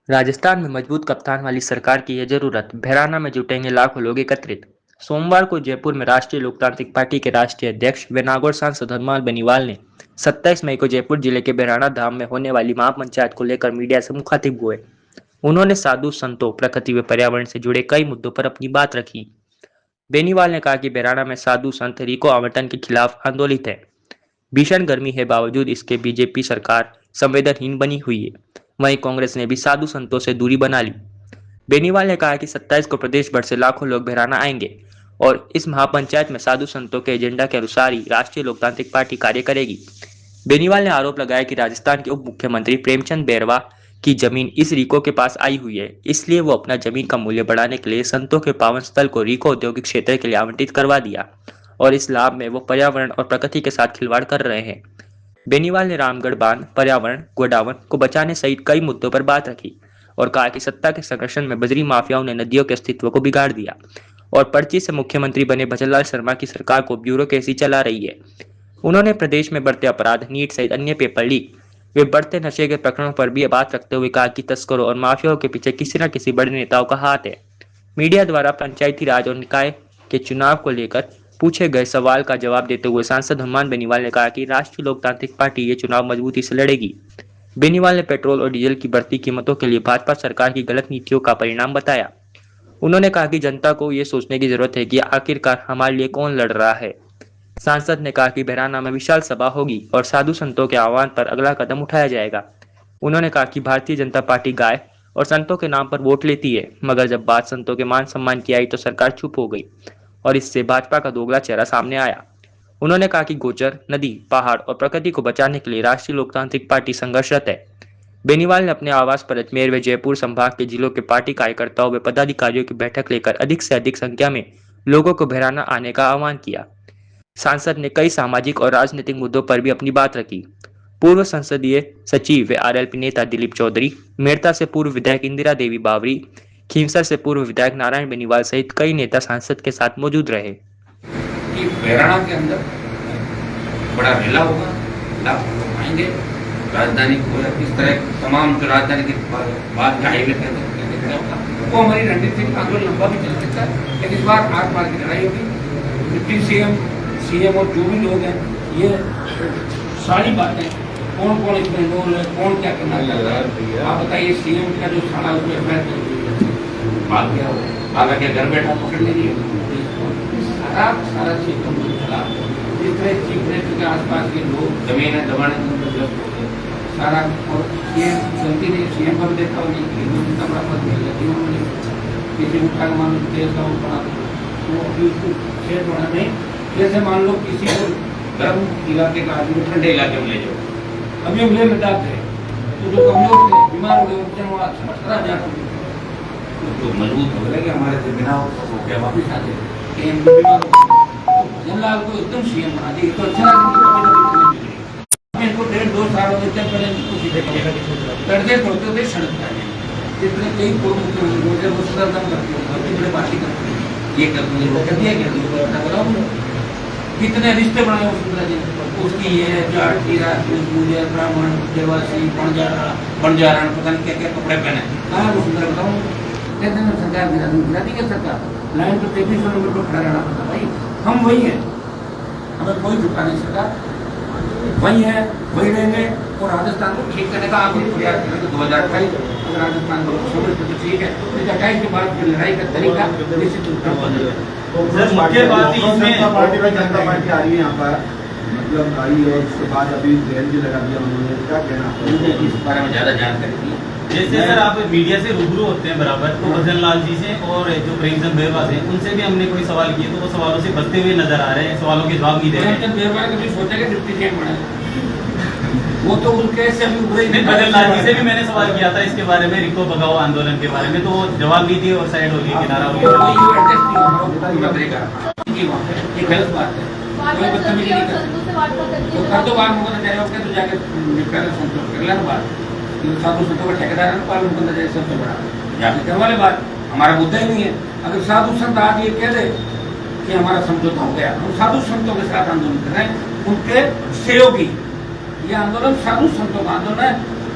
राजस्थान में मजबूत कप्तान वाली सरकार की है जरूरत। भैराना में जुटेंगे लाखों लोग एकत्रित। सोमवार को जयपुर में राष्ट्रीय लोकतांत्रिक पार्टी के राष्ट्रीय अध्यक्ष व नागौर सांसद हनुमान बेनीवाल ने 27 मई को जयपुर जिले के भैराना धाम में होने वाली महापंचायत को लेकर मीडिया से मुखातिब हुए। उन्होंने साधु संतों, प्रकृति व पर्यावरण से जुड़े कई मुद्दों पर अपनी बात रखी। बेनीवाल ने कहा कि भैराना में साधु संत रिको आवंटन के खिलाफ आंदोलित है। भीषण गर्मी है, बावजूद इसके बीजेपी सरकार संवेदनहीन बनी हुई है। वहीं कांग्रेस ने भी साधु संतों से दूरी बना ली। बेनीवाल ने कहा कि 27 को प्रदेश भर से लाखों लोग भैराना आएंगे और इस महापंचायत में साधु संतों के एजेंडा के अनुसार ही राष्ट्रीय लोकतांत्रिक पार्टी कार्य करेगी। बेनीवाल ने आरोप लगाया कि राजस्थान के उप मुख्यमंत्री प्रेमचंद बैरवा की जमीन इस रीको के पास आई हुई है, इसलिए वो अपना जमीन का मूल्य बढ़ाने के लिए संतों के पावन स्थल को रीको औद्योगिक क्षेत्र के लिए आवंटित करवा दिया और इस लाभ में वो पर्यावरण और प्रकृति के साथ खिलवाड़ कर रहे हैं। बेनीवाल ने रामगढ़ बांध, पर्यावरण, गोडावन को बचाने सहित कई मुद्दों पर बात रखी और कहा कि सत्ता के संरक्षण में बजरी माफियाओं ने नदियों के अस्तित्व को बिगाड़ दिया और पर्ची से मुख्यमंत्री बने भजनलाल शर्मा की सरकार को ब्यूरोक्रेसी चला रही है। उन्होंने प्रदेश में बढ़ते अपराध, नीट सहित अन्य पेपर लीक वे बढ़ते नशे के प्रकरणों पर भी बात रखते हुए कहा कि तस्करों और माफियाओं के पीछे किसी न किसी बड़े नेताओं का हाथ है। मीडिया द्वारा पंचायती राज और निकाय के चुनाव को लेकर पूछे गए सवाल का जवाब देते हुए सांसद हनुमान बेनीवाल ने कहा कि राष्ट्रीय लोकतांत्रिक पार्टी ये चुनाव मजबूती से लड़ेगी। बेनीवाल ने पेट्रोल और डीजल की बढ़ती कीमतों के लिए भाजपा सरकार की गलत नीतियों का परिणाम बताया। उन्होंने कहा कि जनता को ये सोचने की जरूरत है कि आखिरकार हमारे लिए कौन लड़ रहा है। सांसद ने कहा कि भैराना में विशाल सभा होगी और साधु संतों के आह्वान पर अगला कदम उठाया जाएगा। उन्होंने कहा कि भारतीय जनता पार्टी गाय और संतों के नाम पर वोट लेती है, मगर जब बात संतों के मान सम्मान की आई तो सरकार चुप हो गई और इससे भाजपा का दोगला चेहरा सामने आया। उन्होंने कहा कि गोचर, नदी, पहाड़ और प्रकृति को बचाने के लिए राष्ट्रीय लोकतांत्रिक पार्टी संघर्षरत है। बेनीवाल ने अपने आवास पर अजमेर व जयपुर संभाग के जिलों के पार्टी कार्यकर्ताओं व पदाधिकारियों की बैठक लेकर अधिक से अधिक संख्या में लोगों को भैराना आने का आह्वान किया। सांसद ने कई सामाजिक और राजनीतिक मुद्दों पर भी अपनी बात रखी। पूर्व संसदीय सचिव व आरएलपी नेता दिलीप चौधरी, मेड़ता से पूर्व विधायक इंदिरा देवी बावरी, खींवसर से पूर्व विधायक नारायण बेनीवाल सहित कई नेता सांसद के साथ मौजूद रहे। कि भैराना के अंदर बड़ा मेला होगा, लाखों लोग आएंगे। राजधानी को इस तरह तमाम जो राजधानी के बाद का हाईवे वो हमारी रणनीति का आंदोलन लंबा भी चल सकता है, लेकिन इस बार आठ मार की लड़ाई होगी। डिप्टी सीएम और जो भी लोग हैं, ये सारी बातें कौन कौन इसमें इन्वॉल्व है, कौन क्या करना चाहता है, आप बताइए। सीएम का जो सारा उसमें भाग गया हो, आगे के घर बैठा पकड़ लीजिए, सारा क्षेत्र चला। जिस तरह चीफ मिनिस्टर के आसपास के लोग जमीन है दबाने सारा, और ये गलती नहीं सीएम का भी देखा होगी कि बड़ा पद मिल जाती है उन्होंने किसी उठा के मान लो देश का बना तो अभी उसको क्षेत्र बना नहीं। जैसे मान लो किसी को गर्म इलाके का आदमी ठंडे इलाके में ले जाओ, अभी हम ले लद्दाख गए तो जो कमजोर थे, बीमार हो गए, उपचार हुआ 17,000 तो मजबूत हो गए कि हमारे से बिना हो गया वापिस आ गए। भजनलाल को एकदम सीएम बना दिया तो अच्छा इनको 1.5-2 साल हो गए पहले तड़के पड़ते थे सड़क पर जितने कई बड़े पार्टी करते ये करते वो कर दिया क्या कितने रिश्ते बनाए वसुंधरा जी उसकी ये जाट टीरा ब्राह्मण देवासी बंजारण पता नहीं क्या क्या कपड़े पहने कहा वसुंधरा बताऊँ कहते हैं सरकार गिरा दी क्या सरकार लाइन पर 33 नंबर पर खड़ा रहना पड़ता भाई। हम वही हैं, हमें कोई झुका नहीं सकता, वही है वही रहेंगे। और राजस्थान को ठीक करने का आप प्रयास करेंगे 2028 अगर राजस्थान को छोड़े तो ठीक है, लेकिन 28 के बाद लड़ाई का तरीका निश्चित रूप से बदलेगा। मुख्य बात जनता पार्टी आ रही है यहाँ पर, मतलब आई और उसके बाद अभी रेल भी लगा दिया उन्होंने, क्या कहना इस बारे में ज्यादा जानकारी दी। जैसे सर आप मीडिया से रूबरू होते हैं बराबर, तो भजनलाल जी से और जो प्रेमचंद बैरवा से उनसे भी हमने कोई सवाल किए तो वो सवालों से बचते हुए नजर आ रहे हैं, सवालों के जवाब नहीं दे रहे हैं। प्रेमचंद बैरवा कभी सोचा कि डिप्टी सीएम बना, वो तो उनके से अभी उभरे नहीं। भजनलाल जी से भी मैंने सवाल किया था इसके बारे में, रिको भगाओ आंदोलन के बारे में, तो वो जवाब नहीं दिए और साइड हो गई, किनारा हो गया। ये गलत बात है, कोई बदतमीजी नहीं करते तो कर दो बात मुझे तो जाकर निपटा कर लेना बात। साधु संतों का ठेकेदार है ना पालन बंदा जाए सबसे बड़ा यहाँ वाले बात हमारा मुद्दा ही नहीं है। अगर साधु संत आज ये कह दे कि हमारा समझौता हो गया, हम साधु संतों के साथ आंदोलन कर रहे हैं, उनके सहयोगी, ये आंदोलन साधु संतों का आंदोलन है।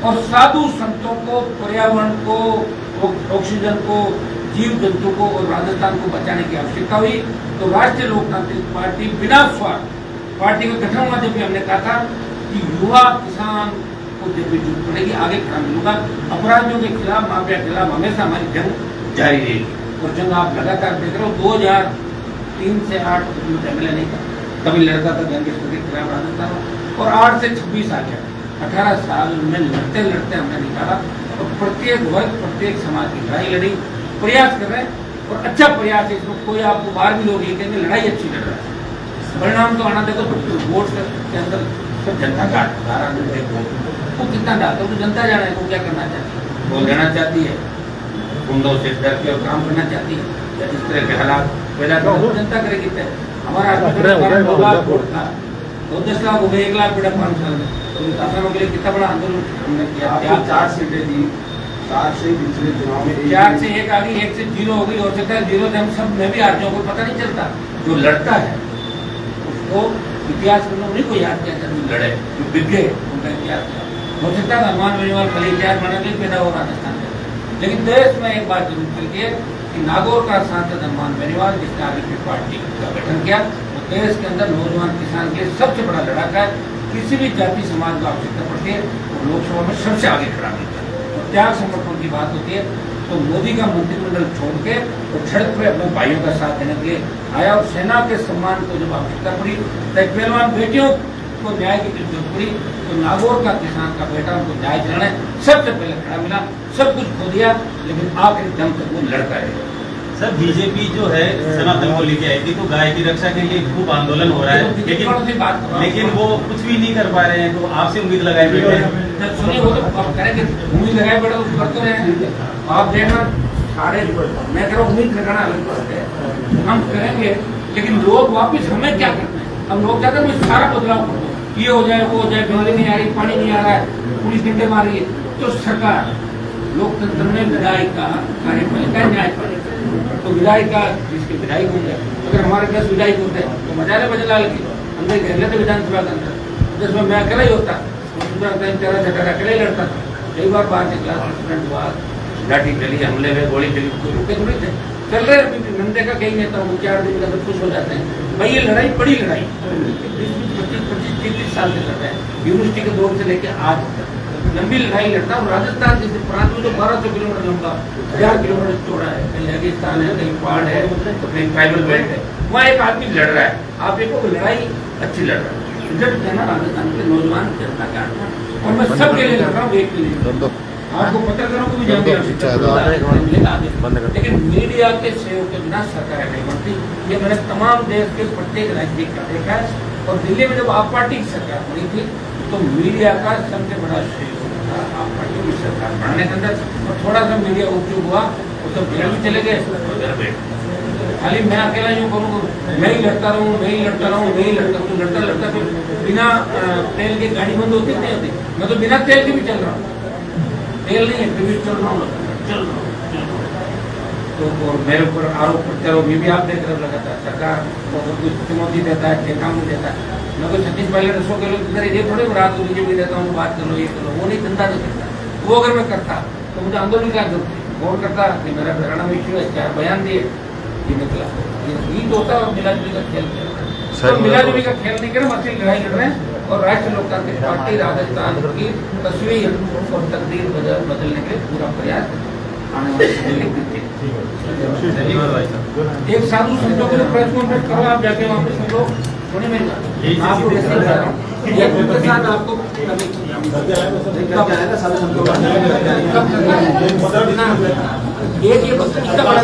और साधु संतों को, पर्यावरण को, ऑक्सीजन को, जीव जंतु को और राजस्थान को बचाने की आवश्यकता हुई। तो राष्ट्रीय लोकतांत्रिक पार्टी बिना स्वार्थ, पार्टी का गठन हुआ जब भी हमने कहा था कि युवा किसान को जब भी जरूरत पड़ेगी आगे खड़ा मिलूंगा। अपराधियों के खिलाफ, माफिया के खिलाफ हमेशा हमारी जंग जारी रहेगी। और जंग आप लगातार देख रहे हो, 2003 से 8 MLA नहीं था, तभी लड़ता था गैंगस्टर के खिलाफ राजस्थान में, और 8 से 26 आ गया। 18 साल में लड़ते लड़ते हमने निकाला और प्रत्येक वर्ग, प्रत्येक समाज की लड़ाई लड़ी, प्रयास कर रहे हैं और अच्छा प्रयास है। इसमें कोई आपको बाहर भी लोग ये कहेंगे लड़ाई अच्छी लड़ रहा है, परिणाम तो आना देखो। वोट के अंदर सब जनता का वो कितना डालता है, तो जनता जाने को क्या करना चाहती है, वो लेना चाहती है, गुंडों से डर के और काम करना चाहती है, या इस तरह के हालात पैदा कर जनता करेगी। हमारा 2 लाख वोट था, 10 लाख हो गए, 1 लाख बेटा 5 साल में, तो आसानों के लिए कितना बड़ा आंदोलन हमने किया। आपको 4 सीटें दी, 4 से पिछले चुनाव में 4 से 1 आ गई, 1 से 0 हो गई। हो सकता है 0 से हम सब में भी हार जाओ, को पता नहीं चलता। जो लड़ता है उसको इतिहास में उन्हीं को याद किया जाता है, लड़े जो बिके उनका इतिहास हो सकता है। हनुमान बेनीवाल कल इतिहास बनाने के लिए पैदा हो राजस्थान में, लेकिन देश में एक बात जरूर चलती है कि नागौर का सांसद हनुमान बेनीवाल, जिसने आगे की पार्टी का गठन किया, वो देश के अंदर नौजवान किसान के सबसे बड़ा लड़ाका है। किसी भी जाति समाज को आवश्यकता पड़ती है वो लोकसभा में सबसे आगे खड़ा मिलता है। तो त्याग समर्पण की बात होती है, तो मोदी का मंत्रिमंडल छोड़ के वो सड़क पे अपने भाइयों का साथ देने के लिए आया, और सेना के सम्मान को जब आवश्यकता पड़ी, पहलवान बेटियों को न्याय की जरूरत पड़ी, तो नागौर का किसान का बेटा उनको न्याय दिलाने सबसे पहले खड़ा मिला। सब कुछ खो दिया, लेकिन आखिरी दम तक वो लड़ता है। सर, बीजेपी जो है सनातन को लेके आई थी, तो गाय की रक्षा के लिए खूब आंदोलन हो रहा है, लेकिन वो कुछ भी नहीं कर पा रहे हैं। तो आपसे उम्मीद लगाए बैठे हैं। सुनिए, वो तो आप करेंगे, उम्मीद लगाए बैठे तो करते रहे। आप देखना सारे, मैं कह रहा हूँ उम्मीद लगाना अलग बात है, हम करेंगे, लेकिन लोग वापिस हमें क्या करते हैं। हम लोग चाहते हैं सारा बदलाव कर दो, ये हो जाए, वो हो जाए, बिजली नहीं आ रही, पानी नहीं आ रहा है, पुलिस डंडे मार रही है। तो सरकार लोकतंत्र में विधायक का कार्यपालिका न्यायपालिका, तो विधायक का जिसके विधायक होंगे, अगर हमारे 10 विधायक होते हैं तो मजा है बजलाल की अंदर घेर लेते विधानसभा के अंदर, जिसमें मैं अकेला ही होता, तेरा झटका अकेला ही लड़ता था। कई बार बाहर निकला, एक्सीडेंट हुआ, लाठी चली, हमले में गोली चली, कोई रुके थोड़ी थे, चल रहे। अभी नंदे का कई नेता वो 4 दिन के अंदर खुश हो जाते हैं। भाई ये लड़ाई बड़ी लड़ाई 25-30 साल से लड़ रहे हैं, यूनिवर्सिटी के दौर से लेकर आज तक लंबी लड़ाई लड़ता है। राजस्थान जैसे प्रांत में तो 1200 किलोमीटर लंबा, 1000 किलोमीटर चौड़ा है, कहीं रेगिस्तान है, कहीं पहाड़ है, तो कहीं ट्राइबल बेल्ट है, वहाँ एक आदमी लड़ रहा है। आप देखो लड़ाई अच्छी लड़ रहा है, रिजल्ट है ना राजस्थान के नौजवान जनता का। और मैं सबके लिए लड़ रहा हूँ, एक के लिए आपको पत्रकारों को भी जानते हैं, लेकिन मीडिया के सहयोग के बिना सरकार नहीं बनती। ये मैंने तमाम देश के प्रत्येक राज्य का देखा है। और दिल्ली में जब आप पार्टी की सरकार बनी थी तो मीडिया का सबसे बड़ा सहयोग था आप पार्टी की सरकार बढ़ाने के अंदर। और थोड़ा सा मीडिया उपयोग हुआ वो तो जेल में चले गए, घर बैठ खाली मैं अकेला यूँ करूँ, मैं ही लड़ता रहूँ, मैं ही लड़ता रहूँ, मैं ही लड़ता हूँ, लड़ता लड़ता फिर बिना तेल की गाड़ी बंद होती नहीं होती। मैं तो बिना तेल के भी चल रहा हूँ, तेल नहीं है फिर भी चल रहा हूँ, चल रहा हूँ। तो और मेरे ऊपर आरोप करते रहो, ये भी आप देख रहे हो लगातार सरकार कुछ चुनौती देता है, चेतावनी देता है। मैं कोई 36 पहले रसों के लोग ये थोड़े रात को बीजेपी देता हूँ, बात करो, ये करो, वो नहीं धंधा नहीं करता। वो अगर मैं करता तो मुझे आंदोलन क्या जरूरत थी, वोट करता कि मेरा हरियाणा में इश्यू है, 4 बयान दिए, ये निकला। ये तो होता है और मिलाजुली का खेल खेल, तो मिलाजुली का खेल नहीं करें, असली लड़ाई लड़ रहे हैं। और राष्ट्रीय लोकतांत्रिक पार्टी राजस्थान की तस्वीर और तकदीर बदलने के लिए पूरा प्रयास आने वाले समय में करते हैं। एक साधु संतों के लिए प्रेस कॉन्फ्रेंस करो, आप जाके वहाँ पे सुन लो, सुनिए मेरी बात, आपको कैसे बता रहा हूँ, ये उनके साथ आपको एक ये इतना बड़ा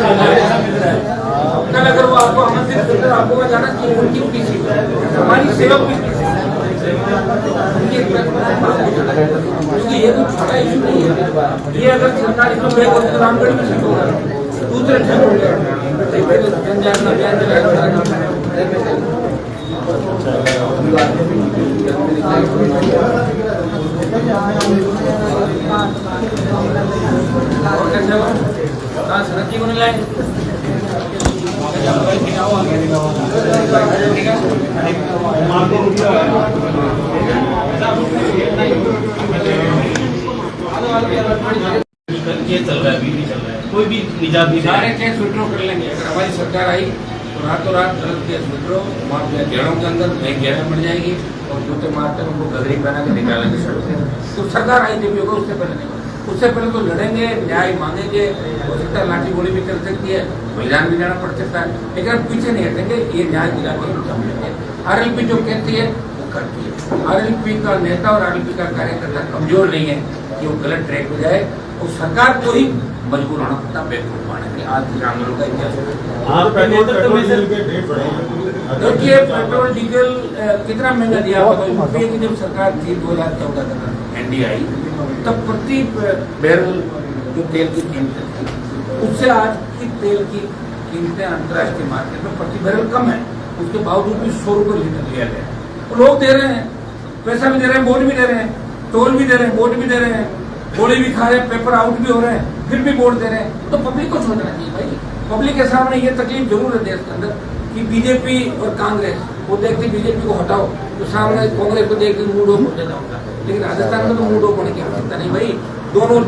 कल अगर वो आपको आमंत्रित करते आपको मैं जाना चाहिए, उनकी किसी हमारी सेवा की ये कुछ छोटा इशू नहीं है। ये अगर सरकारी तो मैं तो रामगढ़ में शुरू हो रहा है, दूसरे जनजागरण अभियान चलाया। और कैसे हो कहाँ शरद जी को नहीं लाए, सवाल की अलग ये चल रहा है, अभी भी चल रहा है, कोई भी निजात नहीं सारे केस विड्रॉ कर लेंगे। अगर हमारी सरकार आई तो रातों रात गलत केस विड्रॉ, वहाँ पे जेलों के अंदर नई जेलें बन जाएगी और जूते मारते हैं उनको गदरी पहना के निकालेंगे सड़क से। तो सरकार आई जब होगा उससे पहले नहीं होगा। उससे पहले तो लड़ेंगे, न्याय मांगेंगे, हो सकता है लाठी गोली भी चल सकती है, बलिदान भी देना पड़ सकता है, लेकिन हम पीछे नहीं हटेंगे। ये न्याय दिला के हम लेंगे। RLP जो कहती है वो करती है। RLP का नेता और RLP का कार्यकर्ता कमजोर नहीं है कि वो गलत ट्रैक पे जाए और सरकार को ही मजबूर होना पड़ता बैकफुट पाने के लिए। आज के आंदोलन का इतिहास आपके नेतृत्व में सर देखिए, पेट्रोल डीजल कितना महंगा दिया रुपये की जब सरकार थी 2014 तक NDA आई, तब प्रति बैरल जो तेल की कीमतें थी उससे आज की तेल की कीमतें अंतर्राष्ट्रीय मार्केट में प्रति बैरल कम है। उसके बावजूद भी 100 रुपये लीटर लिया गया। तो लोग दे रहे हैं, पैसा भी दे रहे हैं, वोट भी दे रहे हैं, टोल भी दे रहे हैं, वोट भी दे रहे हैं, गोली भी खा रहे हैं, पेपर आउट भी हो रहे हैं, फिर भी वोट दे रहे हैं। तो पब्लिक को सोचना चाहिए भाई। पब्लिक के सामने ये तकलीफ जरूर है देश के अंदर कि बीजेपी और कांग्रेस वो देखते बीजेपी को हटाओ तो सामने कांग्रेस को देख के मूड ऑफ हो जाता होगा। लेकिन राजस्थान में तो मूड ऑफ होने की आवश्यकता नहीं भाई। दोनों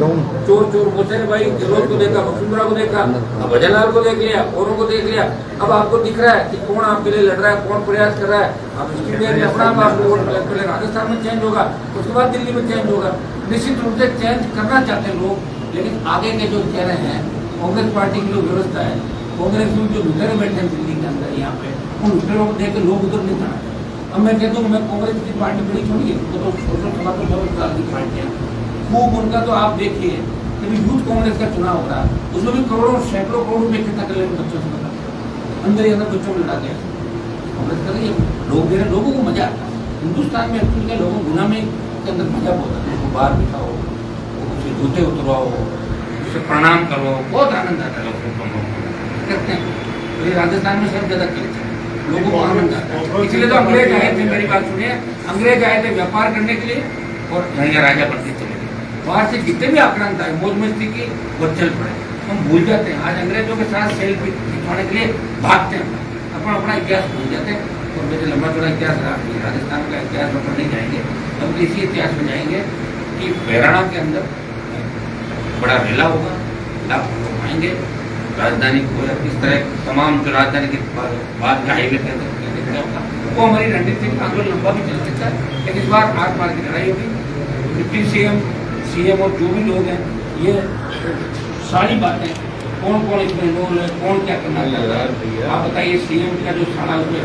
चोर चोर मोचे भाई, गहलोत को देखा, वसुंधरा को देखा, अब भजनलाल को देख लिया, औरों को देख लिया। अब आपको दिख रहा है कि कौन आपके लिए लड़ रहा है, कौन प्रयास कर रहा है। अब इसकी देर में अपना आपको वोट मिला। पहले राजस्थान में चेंज होगा, उसके बाद दिल्ली में चेंज होगा। निश्चित रूप से चेंज करना चाहते हैं लोग, लेकिन आगे के जो चेहरे हैं, कांग्रेस पार्टी की जो व्यवस्था है, कांग्रेस में जो लीडर बैठे हैं दिल्ली के अंदर यहाँ पे, उन लीडरों को देख के लोग उधर नहीं जाना चाहते। अब मैं कहता हूँ मैं कांग्रेस की पार्टी बड़ी छोड़ी है, वो तो छोटा की पार्टियाँ खूब उनका तो आप देखिए कभी यूथ कांग्रेस का चुनाव हो रहा है, उसमें भी करोड़ों सैकड़ों करोड़ रुपये इकट्ठा कर लेंगे बच्चों से बता अंदर ही अंदर बच्चों में लड़ा के कांग्रेस कर रही है। लोग दे रहे, लोगों को मजा आता है। हिंदुस्तान में एक्चुअली क्या लोगों गुनामी के अंदर मजा बहुत आता है। उसको बाहर बिठाओ, उसे जूते उतरवाओ, उसे प्रणाम करो, बहुत आनंद आता है लोगों को करते हैं। तो ये राजस्थान में सब ज्यादा करते हैं, लोगों को आनंद आता है। इसलिए तो अंग्रेज आए थे, मेरी बात सुनिए, अंग्रेज आए थे व्यापार करने के लिए और यहाँ राजा बनते चले गए। बाहर से जितने भी आक्रांत आए, मौज मस्ती की, वो चल पड़े। हम भूल जाते हैं, आज अंग्रेजों के साथ सेल्फी खिंचवाने के लिए भागते हैं, अपना अपना इतिहास भूल जाते हैं। और मेरे लंबा चौड़ा इतिहास रहा, राजस्थान का इतिहास में नहीं जाएंगे, हम इसी इतिहास में जाएंगे कि बहराणा के अंदर बड़ा मेला होगा, लाख लोग आएंगे, राजधानी को इस तरह तमाम जो राजधानी के बाद का हाईवे कहते हैं वो हमारी रणनीति का आंदोलन लंबा भी चल सकता है। लेकिन इस बार आठ मार की लड़ाई होगी। डिप्टी CM और जो भी लोग हैं, ये सारी बातें कौन कौन इसमें इन्वॉल्व है, कौन क्या करना चाहता है, आप बताइए। CM का जो सारा उसमें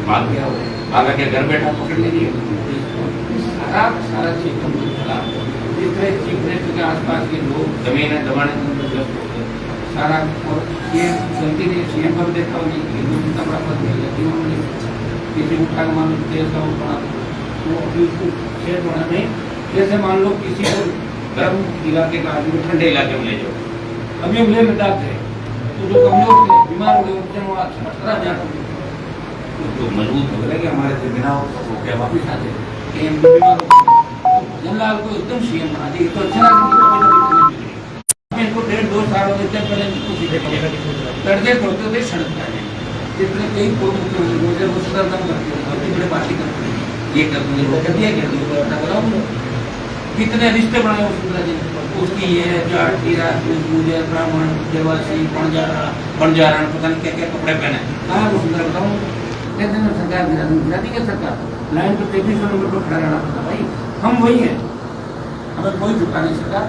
भाग गया हो, आगे के घर बैठा पकड़ लीजिए, सारा सिस्टम चला। जिस तरह चीफ मिनिस्टर के आसपास के लोग जमीन है दबाने के अंदर व्यस्त हो गए सारा। और ये गलती नहीं CM पर देखा हो नहीं, कितना बड़ा पद मिल जाती है उन्होंने किसी उठा के मान लो देश का उठा तो अभी उसको शेयर होना नहीं। जैसे मान लो किसी को गर्म इलाके का आदमी ठंडे इलाके में ले जाओ, अभी हम ले लद्दाख थे तो जो कमजोर थे, बीमार हो गए, उठते वहाँ खतरा जाता तो मजबूत हो गए कि हमारे से बिना हो गया वापिस आते कि हम बीमार हो गए। भजनलाल को एकदम CM बना दिया तो अच्छा लगा। इनको 1.5-2 साल हो गए पहले तड़के पड़ते थे सड़क पर आने, जितने कई वो सुधरदम करते बड़े पार्टी करते ये कर दूंगे, वो कर दिया, कर दिया, कितने रिश्ते बनाए वसुंधरा जी ने। उसकी ये जाति राजपूत ब्राह्मण देवासी बंजारण पता नहीं क्या क्या कपड़े पहने, कहाँ वसुंधरा बताऊँ। कहते हैं सरकार गिरा दी सरकार, लाइन पर 3300 नंबर पर खड़ा रहना पड़ता। भाई हम वही हैं, हमें कोई झुका नहीं सकता,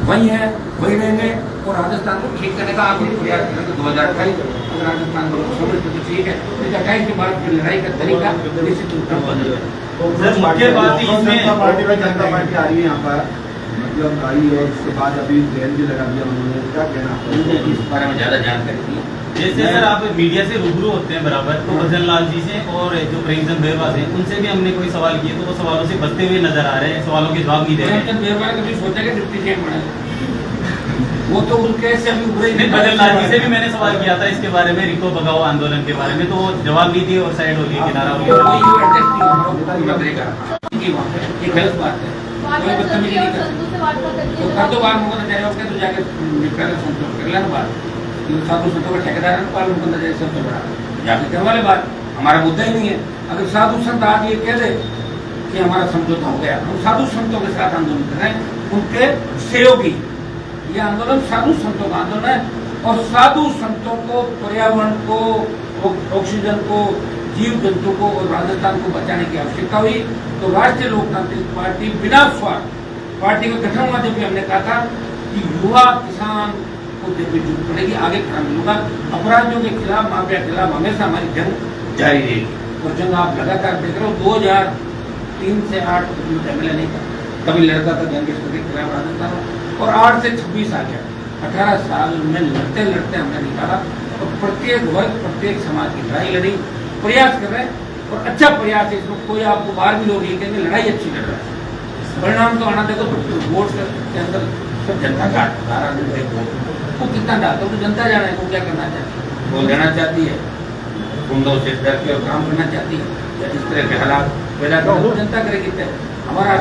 वही है, वही रहेंगे। और राजस्थान को ठीक करने का आप प्रयास करेंगे 2028 अगर राजस्थान को समझ तो ठीक है, 2028 के बाद फिर लड़ाई का तरीका निश्चित रूप से बदल जाएगा। मुख्य बात जनता पार्टी आ रही है यहाँ पर, मतलब आई और उसके बाद अभी जेल भी लगा दिया उन्होंने, क्या कहना इस बारे में ज्यादा जानकारी नहीं। जैसे सर आप मीडिया से रूबरू होते हैं बराबर, तो भजनलाल जी से और जो प्रेमचंद बेरवा से उनसे भी हमने कोई सवाल किए तो वो सवालों से बचते हुए नजर आ रहे हैं, सवालों के जवाब नहीं दे रहे हैं। प्रेमचंद बेरवा ने कभी सोचा कि डिप्टी CM बने, वो तो उनके से अभी उभरे नहीं। भजनलाल जी से भी मैंने सवाल किया था इसके बारे में, रिको भगाओ आंदोलन के बारे में, तो वो जवाब नहीं दिए और साइड हो गई, किनारा हो गया। ये गलत बात है, कोई बदतमीजी नहीं करते तो कर दो बात मुकदमा जारी होकर तो जाके निपटा कर संतोष कर लेना बात। साधु संतों का ठेकेदार है पालन मुकदमा जारी सबसे बड़ा जाके करवा ले बात, हमारा मुद्दा ही नहीं है। अगर साधु संत आज ये कह दे कि हमारा समझौता हो गया। हम साधु संतों के साथ आंदोलन कर रहे हैं, उनके सहयोगी। ये आंदोलन साधु संतों का आंदोलन है और साधु संतों को, पर्यावरण को, ऑक्सीजन को, जीव जंतु को और राजस्थान को बचाने की आवश्यकता हुई। तो राष्ट्रीय लोकतांत्रिक पार्टी बिना स्वार्थ, पार्टी का गठन हुआ जब भी हमने कहा था कि युवा किसान को जब भी जरूरत पड़ेगी आगे खड़ा मिलूंगा। अपराधियों के खिलाफ, माफिया के खिलाफ हमेशा हमारी जंग जारी रहेगी। और जंग आप लगातार देख रहे हो। 2003 से 8 एमएलए नहीं था, कभी लड़ता था गैंगस्टर के खिलाफ राजस्थान में, और 8 से 26 आ गया। 18 साल में लड़ते लड़ते हमने निकाला और प्रत्येक वर्ग, प्रत्येक समाज की लड़ाई लड़ी, प्रयास कर रहे हैं और अच्छा प्रयास है। इसमें कोई आपको बाहर भी लोग ये कहेंगे लड़ाई अच्छी लड़ रहा है, परिणाम तो आना देखो। तो वोट के अंदर सब जनता का वो कितना डालता है तो जनता जाने को क्या करना चाहती है, वो लेना चाहती है, गुंडों से डर के और काम करना चाहती है, या इस तरह के हालात पैदा करना जनता करेगी। हमारा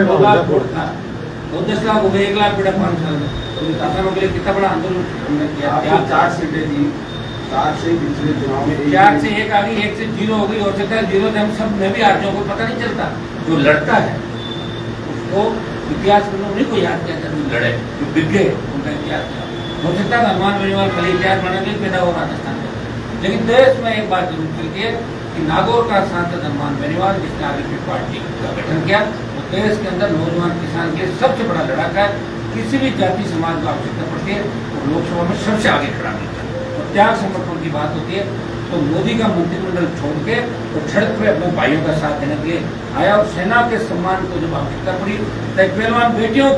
2 लाख वोट था, 10 लाख हो गए, 1 लाख बेटा 5 साल में। तो किसानों के लिए कितना बड़ा आंदोलन हमने किया। 4 सीटें दी, 4 से पिछले चुनाव में 4 से 1 आ गई, 1 से 0 हो गई। हो सकता है 0 से हम सब में भी हारते को पता नहीं चलता। जो लड़ता है उसको इतिहास में उन्हीं को याद किया जाता है, लड़े जो बिके उनका इतिहास क्या हो सकता है। हनुमान बेनीवाल कल इतिहास बनाने के लिए पैदा हो राजस्थान में, लेकिन देश में एक बात जरूर चलती है कि नागौर का सांसद हनुमान बेनीवाल, जिसने आगे की पार्टी का गठन किया, वो देश के अंदर नौजवान किसान के सबसे बड़ा लड़ाका है। किसी भी जाति समाज को आवश्यकता पड़ती है और लोकसभा में सबसे आगे खड़ा मिलता है। और त्याग समर्पण की बात होती है तो मोदी का मंत्रिमंडल छोड़ के तो सड़क पे अपने भाइयों का साथ देने के लिए आया और सेना के सम्मान को जब आवश्यकता पड़ी, तब पहलवान बेटियों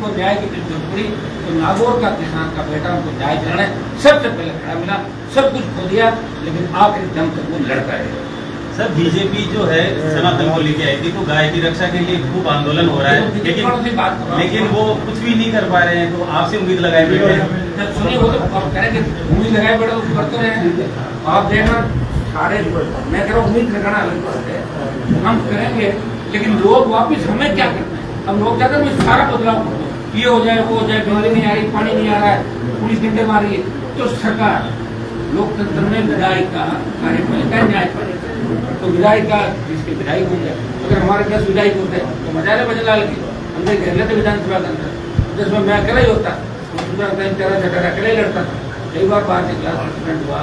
को न्याय की जरूरत पड़ी तो नागौर का किसान का बेटा उनको न्याय दिलाने सबसे पहले खड़ा मिला। सब कुछ खो दिया लेकिन आखिरी दम तक वो लड़ता है। सर बीजेपी जो है सनातन को लेके आई थी, तो गाय की रक्षा के लिए खूब आंदोलन हो रहा है, लेकिन वो कुछ भी नहीं कर पा रहे हैं। तो आपसे उम्मीद लगाए बैठे हैं। सुनिए, वो तो आप करेंगे उम्मीद लगाए बैठे तो करते रहे। आप देखना सारे, मैं कह रहा हूँ उम्मीद लगाना अलग बात है, हम करेंगे, लेकिन लोग वापिस हमें क्या करते हैं। हम लोग चाहते हैं सारा बदलाव कर दो, ये हो जाए, वो हो जाए, बिजली नहीं आ रही, पानी नहीं आ रहा है, पुलिस डंडे मार रही है। तो सरकार लोकतंत्र में विधायी का कार्यपालिका न्यायपालिका, तो विधायी का जिसके विधायक होंगे, अगर हमारे 10 विधायक होते हैं तो मजा है बजलाल की हमने घेर लेते विधानसभा के अंदर, जिसमें मैं अकेला ही होता, तेरा झगड़ा अकेला ही लड़ता था। कई बार बाहर से क्लास एक्सीडेंट हुआ,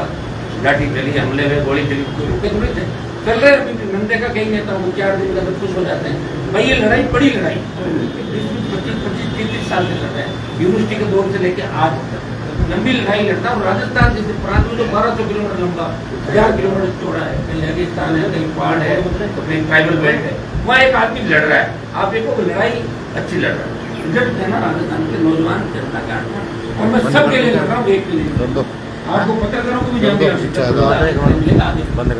लाठी चली, हमले हुए, गोली चली, कोई रुके थोड़ी थे, चल रहे। नंदे का कहीं नेता हूँ 4 दिन का खुश हो जाते हैं। भाई ये लड़ाई बड़ी लड़ाई 20-25-30 साल से लड़ रहे हैं, यूनिवर्सिटी के दौर से लेके आज तक लंबी लड़ाई लड़ता हूँ। राजस्थान जैसे प्रांत में जो 1200 किलोमीटर लंबा, 1000 किलोमीटर चौड़ा है, कहीं रेगिस्तान है, कहीं पहाड़ है, तो कहीं ट्राइबल बेल्ट है, वहाँ एक आदमी लड़ रहा है। आप देखो लड़ाई अच्छी लड़ रहा है, जब कहना राजस्थान के नौजवान जनता का, और मैं सबके लिए लड़ रहा हूँ, एक के लिए। आपको पत्रकारों को भी जानते हैं,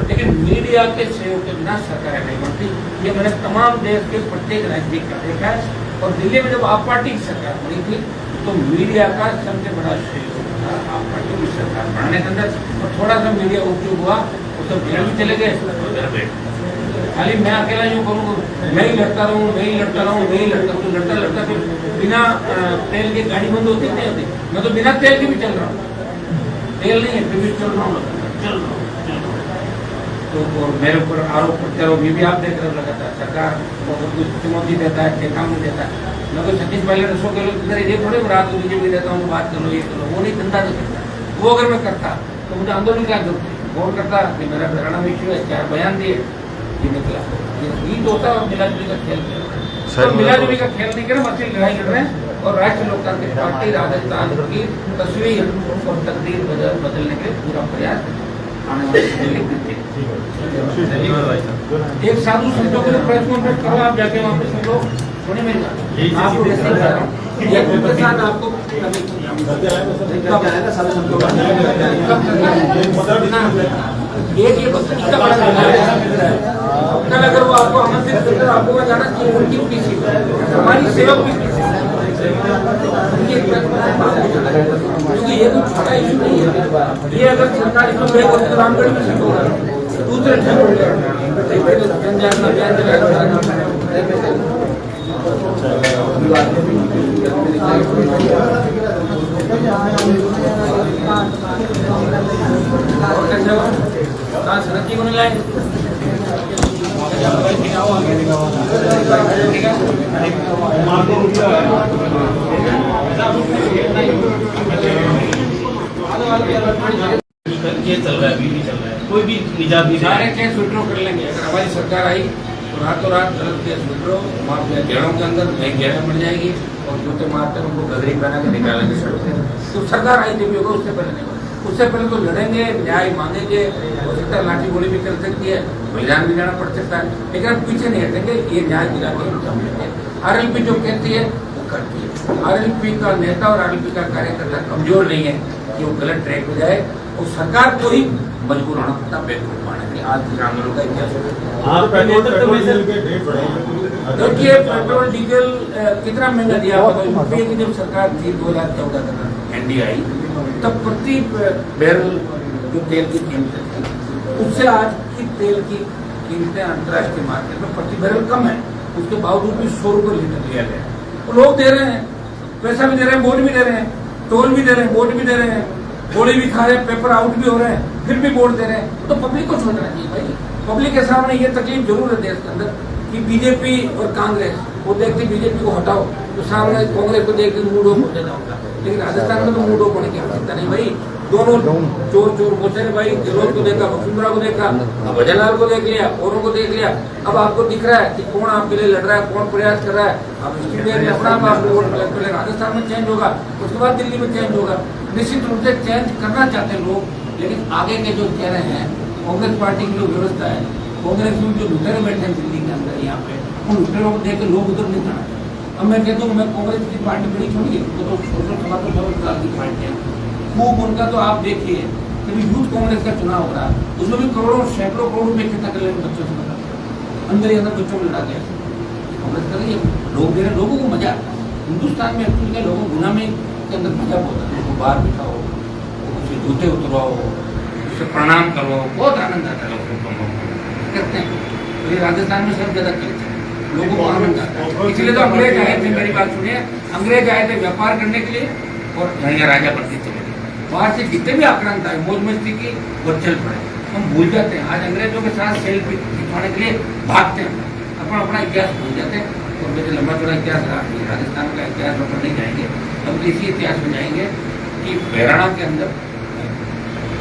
लेकिन मीडिया के सहयोग के बिना सरकार नहीं बनती। ये मैंने तमाम देश के प्रत्येक राज्य का देखा है। और दिल्ली में जब आप पार्टी की सरकार बनी थी तो मीडिया का सबसे बड़ा सहयोग था आप पार्टी की सरकार बनाने के अंदर। और थोड़ा सा मीडिया उपयोग हुआ वो तो जेल भी चले गए। खाली मैं अकेला यूँ करूँ, मैं ही लड़ता रहूँ, मैं ही लड़ता रहूँ, मैं ही लड़ता रहूँ, लड़ता लड़ता फिर बिना तेल की गाड़ी बंद होती नहीं होती। मैं तो बिना तेल के भी चल रहा हूँ, तेल नहीं है फिर भी चल रहा हूँ, चल रहा हूँ। तो और मेरे ऊपर आरोप प्रत्यारोप ये भी आप देख रहे हो लगातार। सरकार बहुत कुछ चुनौती देता है, ठेका में देता है। मैं कोई 36 पहले रसों के लोग ये थोड़े रात को बीजेपी देता हूँ, बात करो, ये करो, वो नहीं, धंधा नहीं करता। वो अगर मैं करता तो मुझे आंदोलन क्या जरूरत थी। फोन करता कि मेरा हरियाणा में इश्यू है, 4 बयान दिए, ये निकला। ये गीत होता है और मिलाजुली का खेल खेल रहा है। तो मिलाजुली का खेल नहीं कर मसीह लड़ाई लड़ रहे हैं। और राष्ट्रीय लोकतांत्रिक पार्टी राजस्थान की तस्वीर और तकदीर बदलने के पूरा प्रयास आने वाले एक साधु संतों के प्रेस कॉन्फ्रेंस करो, आप जाके वहाँ पे सुन लो। सुनिए मेरी बात, आपको वैसे ही बता रहा हूँ, आपको एक ये कितना बड़ा कल अगर वो आपको आमंत्रित करते तो आपको जाना चाहिए। उनकी किसी हमारी सेवा की क्योंकि ये कुछ छोटा इशू नहीं है। ये अगर सरकारी तो रामगढ़ में शुरू होगा, दूसरे जनजागरण सड़क की होने लाए ये चल रहा है, अभी भी चल रहा है, कोई भी निजात नहीं सारे केस विड्रॉ कर लेंगे। अगर हमारी सरकार आई तो रातों रात गलत केस विड्रॉ, वहाँ घेरों के अंदर नई घेरें बन जाएगी और जूते मारकर उनको गदरी पहना के निकालेंगे सड़क से। तो सरकार आई जब होगा उससे पहले नहीं होगा। उससे पहले तो लड़ेंगे, न्याय मांगेंगे, हो सकता है लाठी गोली भी कर सकती है, बलिदान भी देना पड़ सकता है, लेकिन हम पीछे नहीं हटेंगे। ये न्याय दिला के हम लेंगे। आरएलपी जो कहती है वो करती है। आरएलपी का नेता और आरएलपी का कार्यकर्ता कमजोर नहीं है कि वो गलत ट्रैक पे जाए और सरकार को ही मजबूर होना पड़ता बेवकूफ पाने के लिए। आज किसान आंदोलन का इतिहास देखिए, पेट्रोल डीजल कितना महंगा दिया। यूपीए की जब सरकार थी 2014 तक एनडीए आई, तब प्रति बैरल जो तेल की कीमतें थी उससे आज की तेल की कीमतें अंतर्राष्ट्रीय मार्केट में प्रति बैरल कम है। उसके बावजूद भी 100 रुपये लीटर लिया गया। तो लोग दे रहे हैं, पैसा भी दे रहे हैं, वोट भी दे रहे हैं, टोल भी दे रहे हैं, वोट भी दे रहे हैं, गोली भी खा रहे हैं, पेपर आउट भी हो रहे हैं, फिर भी वोट दे रहे हैं। तो पब्लिक को सोचना चाहिए भाई। पब्लिक के सामने ये तकलीफ जरूर है देश के अंदर कि बीजेपी और कांग्रेस वो देखती बीजेपी को हटाओ तो सामने कांग्रेस को देख के मूड ऑफ हो जाता होगा। लेकिन राजस्थान में तो मूड ऑफ होने की आवश्यकता नहीं भाई। दोनों चोर चोर बोलते भाई, गहलोत को देखा, वसुंधरा को देखा, अब भजनलाल को देख लिया, औरों को देख लिया। अब आपको दिख रहा है कि कौन आपके लिए लड़ रहा है, कौन प्रयास कर रहा है। अब इसकी देर में अपना आपको वोट पहले राजस्थान में चेंज होगा, उसके बाद दिल्ली में चेंज होगा। निश्चित रूप से चेंज करना चाहते हैं लोग, लेकिन आगे के जो चेहरे हैं, कांग्रेस पार्टी की जो व्यवस्था है, कांग्रेस में जो लुटेरे बैठे हैं दिल्ली के अंदर यहाँ पे, उन लुटेरों को देख के लोग उधर नहीं जाना। अब मैं कहता हूँ मैं कांग्रेस की पार्टी बड़ी छोड़ी है, तो सोशल की पार्टी है खूब। उनका तो आप देखिए कभी यूथ कांग्रेस का चुनाव हो रहा है, उसमें भी करोड़ों सैकड़ों करोड़ रुपये इकट्ठा कर लेंगे बच्चों से, मतलब अंदर ही अंदर बच्चों को लड़ा गया। कांग्रेस कर रही है, लोग दे रहे, लोगों को मजा आता है। हिंदुस्तान में एक्चुअली क्या लोगों गुनामी के अंदर मजा होता है। लोगों को बाहर बिठाओ, उससे जूते उतरवाओ, उससे प्रणाम करवाओ, बहुत आनंद आता है। लोगों को करते हैं तो ये राजस्थान में सब ज्यादा करते हैं, लोगों को आनंद आता है। इसलिए तो अंग्रेज आए थे, मेरी बात सुनिए, अंग्रेज आए थे व्यापार करने के लिए और यहाँ राजा बनते चले गए। बाहर से जितने भी आक्रांत आए, मौज मस्ती की और चल पड़े। हम भूल जाते हैं, आज अंग्रेजों के साथ सेल्फी खिंचवाने के लिए भागते हैं, अपना अपना इतिहास भूल जाते हैं। और वैसे लंबा चौड़ा इतिहास रहा, राजस्थान का इतिहास हम नहीं जाएंगे, हम इसी इतिहास में जाएंगे कि बहराना के अंदर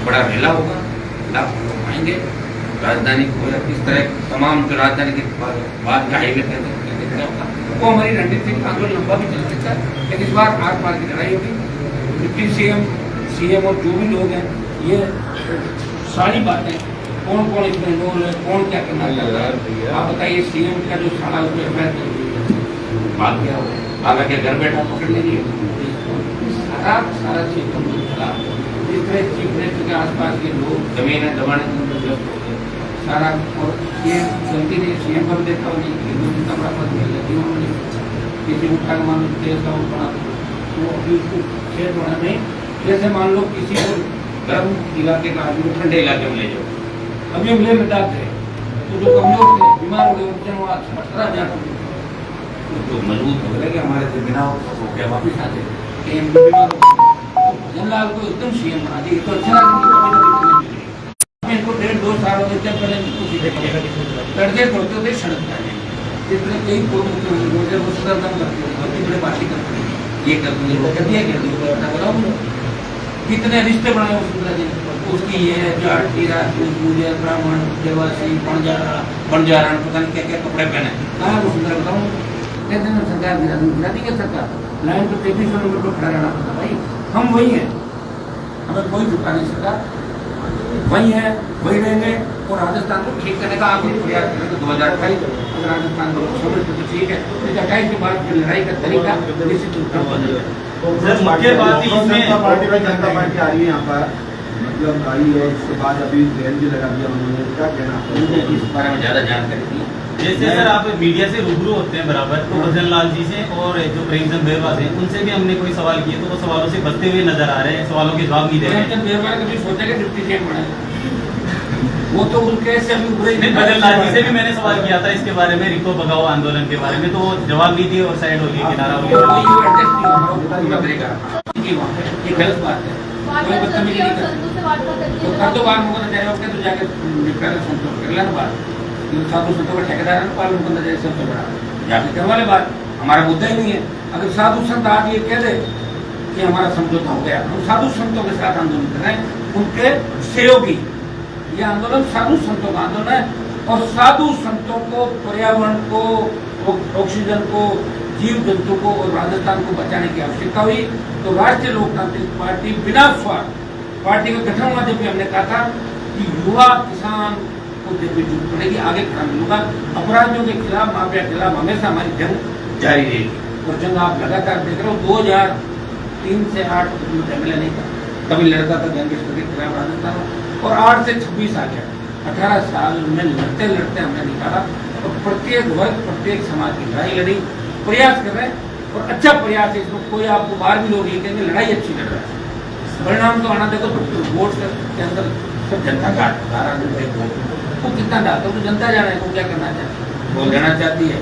बड़ा मेला होगा, लाखों लोग आएंगे, राजधानी को इस तरह तमाम जो राजधानी के बाद का हाईवे वो हमारी रणनीति थी। आंदोलन लंबा भी चल सकता है, लेकिन इस बार आर पार की लड़ाई होगी। डिप्टी सीएम और जो भी लोग हैं, ये सारी बातें कौन कौन इसमें इन्वॉल्व है, कौन क्या करना चाहता है, आप बताइए। सीएम का जो सारा भाग गया, आगे के घर बैठा पकड़ लीजिए, सारा चीज चला। जिस तरह चीफ मिनिस्टर के आसपास के लोग जमीन है दबाने के अंदर व्यस्त हो गए सारा। और ये गलती नहीं सीएम पर देखा होगी, हिंदू जनता बड़ा पद मिल जाती है, उन्होंने किसी उठा के मान लो देश का बना तो अभी उसको खेत होना नहीं। जैसे मान लो किसी को गर्म इलाके का आदमी ठंडे इलाके में ले जाओ, अभी हम ले लद्दाख थे तो जो कमजोर थे, बीमार हो गए, उनके वहाँ जाते तो मजबूत हो गए कि हमारे से बिना हो गया वापिस आते कि बीमार हो। भजनलाल को एकदम सीएम बना दिया, तो अच्छा लगा। इनको 1.5-2 साल होते थे पहले कर्जे तोड़ते थे सड़क जाने, जितने कई वो सुधरदम करते थे, और कितने पार्टी करते थे, ये करते थे, वो कर दिया बताओ कितने रिश्ते बनाए वसुंधरा जी। उसकी ये जाति राजपूत मुझे ब्राह्मण देवासी बंजारा पता नहीं क्या क्या कपड़े पहने, कहाँ वसुंधरा बताऊँ। कहते हैं सरकार गिरा दी सरकार, लाइन तो 3300 नंबर पर खड़ा रहना पड़ता भाई। हम वही हैं, हमें कोई झुका नहीं सकता, वही है, वही रहेंगे। और राजस्थान को ठीक करने का आप प्रयास करें तो 2028 अगर राजस्थान को समझ तो ठीक है, 2028 के बाद फिर लड़ाई का तरीका निश्चित रूप से मुख्य बात इसमें पार्टी जनता पार्टी आ रही है यहाँ पर, मतलब आई और उसके बाद अभी बैन भी लगा दिया उन्होंने, क्या कहना इस बारे में ज्यादा जानकारी दी। जैसे सर आप मीडिया से रूबरू होते हैं बराबर, तो भजनलाल जी से और जो प्रेमचंद बेरवा से उनसे भी हमने कोई सवाल किए तो वो सवालों से बचते हुए नजर आ रहे हैं, सवालों के जवाब नहीं दे रहे हैं। बेरवा कभी सोचा कि डिप्टी सीएम बने, वो तो उनके से अभी बुरे नहीं। भजनलाल जी से भी मैंने सवाल किया था इसके बारे में, रिको भगाओ आंदोलन के बारे में, तो वो जवाब नहीं दिए और साइड हो गई, किनारा हो गया। ये गलत बात है, कोई बदतमीजी नहीं करते। तो कर दो बात, होगा तो जाके निपटारा संतोष कर लेना बात। ये साधु संतों का ठेकेदार है पालन करना चाहिए सबसे बड़ा, जाके करवा ले बात, हमारा मुद्दा ही नहीं है। अगर साधु संत आज ये कह दे कि हमारा समझौता हो गया, हम साधु संतों के साथ आंदोलन कर रहे हैं, उनके सहयोगी, ये आंदोलन साधु संतों का आंदोलन है। और साधु संतों को, पर्यावरण को, ऑक्सीजन को, जीव जंतु को और राजस्थान को बचाने की आवश्यकता हुई तो राष्ट्रीय लोकतांत्रिक पार्टी बिना स्वार्थ, पार्टी का गठन हुआ जब भी हमने कहा था कि युवा किसान को जब भी जरूरत पड़ेगी आगे खड़ा मिलूंगा, अपराधियों के खिलाफ, माफिया के खिलाफ हमेशा हमारी जंग जारी रहेगी। और जंग आप लगातार देख रहे हो, 2003 से 8 एमएलए नहीं था, कभी लड़ता था गैंगस्टर के खिलाफ राजस्थान में, और 8 से 26 आ गया, 18 साल में लड़ते लड़ते हमने निकाला। और प्रत्येक वर्ग, प्रत्येक समाज की लड़ाई लड़ी, प्रयास कर रहे हैं और अच्छा प्रयास है। इसमें कोई आपको बाहर भी लोग ये कहेंगे लड़ाई अच्छी लड़ रहा है, परिणाम तो आना देखो। वोट के अंदर सब जनता का वो कितना डालता है तो जनता जाने को क्या करना चाहती है, वो लेना चाहती है,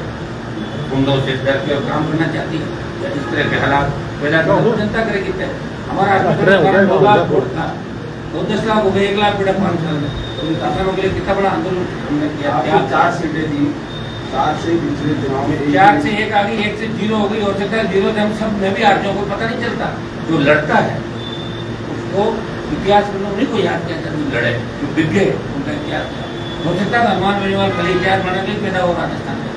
गुंडों से डर के और काम करना चाहती है, या इस तरह के हालात पैदा कर जनता करेगी तय। हमारा वोट था 10 लाख हो गए, 1 लाख बेटा 5 साल में, तो किसानों के लिए कितना बड़ा आंदोलन हमने किया। 4 सीटें दी, 4 से पिछले चुनाव में 4 से 1 आ गई, 1 से 0 हो गई, और सकता है 0 से हम सब में भी हार जाओ, कोई पता नहीं चलता। जो लड़ता है उसको इतिहास में नहीं कोई याद किया जाता, जो लड़े, जो बिके उनका इतिहास हो सकता है। हनुमान बेनीवाल कल इतिहास बनाने के लिए पैदा हो राजस्थान में,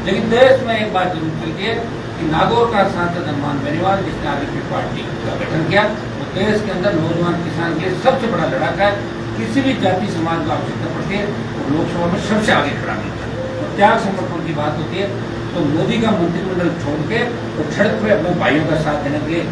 लेकिन देश में एक बात जरूर चल के कि नागौर का सांसद हनुमान बेनीवाल जिसने आगे की पार्टी का गठन किया, वो देश के अंदर नौजवान किसान के लिए सबसे बड़ा लड़ाका है। किसी भी जाति समाज को आवश्यकता पड़ती है और लोकसभा में सबसे आगे खड़ा मिलता है। तो त्याग समर्पण की बात होती है तो मोदी का मंत्रिमंडल छोड़ के और सड़क पे अपने भाइयों का साथ देने के लिए